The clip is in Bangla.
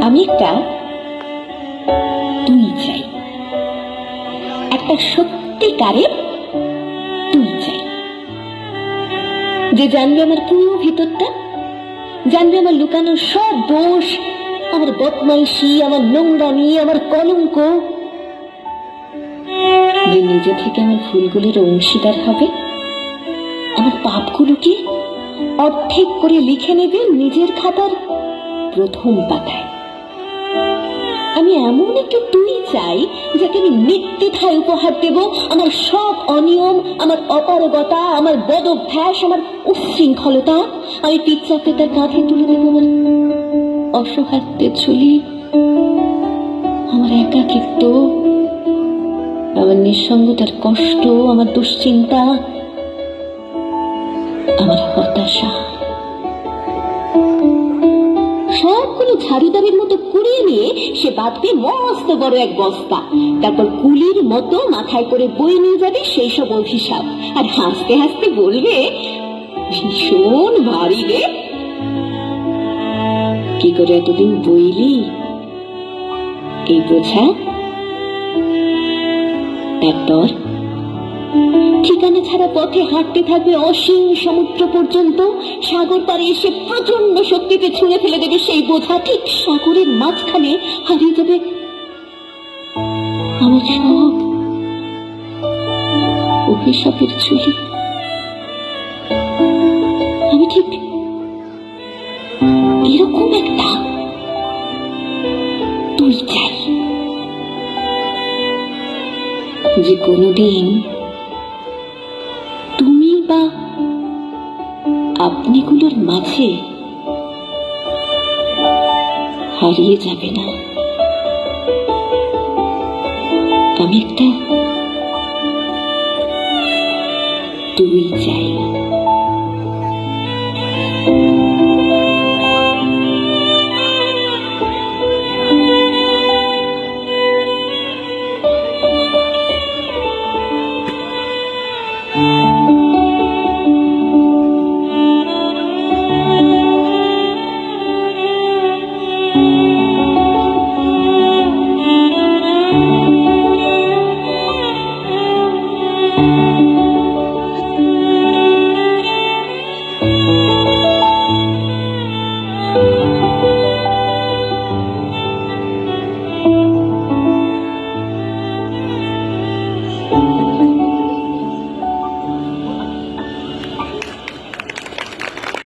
আমি একটা তুই চাই, একটা সত্যিকারের তুই চাই, যে জানবে আমার পুরো ভিতরটা, জানবে আমার লুকানো সব দোষ, আমার বদমাইশি, আমার নোংরামি, আমার কলঙ্ক, যে নিজে থেকে আমার ভুলগুলির অংশীদার হবে, আমার পাপগুলোকে অর্ধেক করে লিখে নেবে নিজের খাতার প্রথম পাতায়। আমি এমন একটু তুই চাই যাকে আমি নিত্যথায় উপহার দেব আমার সব অনিয়ম, আমার অপারগতা, আমার বদভ্যাস, আমার উচ্ছৃঙ্খলতা। আমি পিচ্চাকে তার কাঁধে তুলে দেব আমার অসহায়ত্বের ঝুলি, আমার একাকিত্ব, আমার নিঃসঙ্গতার কষ্ট, আমার দুশ্চিন্তা, আমার হতাশা, সবগুলো ঝাড়ুদারের মতো কুড়িয়ে নিয়ে সে বাঁধবে মস্ত বড় এক বস্তা। তারপর কুলির মতো মাথায় করে বই নিয়ে যাবে সেই সব অভিশাপ, আর হাসতে হাসতে বলবে, ভীষণ ভারী রে, কি করে এতদিন বইলি এই বোঝা। তারপর ঠিকানা ছাড়া পথে হাঁটতে থাকবে অসীম সমুদ্র পর্যন্ত। সাগর পাড়ে এসে প্রচন্ড শক্তিতে ছুঁড়ে ফেলে দেবে সেই বোঝা। ঠিক সাগরের মাঝখানে হারিয়ে যাবে আমার সব অভিশাপের ঝুলি। আমি ঠিক এরকম একটা তুই চাই, যে কোনোদিন তুমি বা আপনিগুলোর মাঝে হারিয়ে যাবে না। আমি একটা তুই চাই।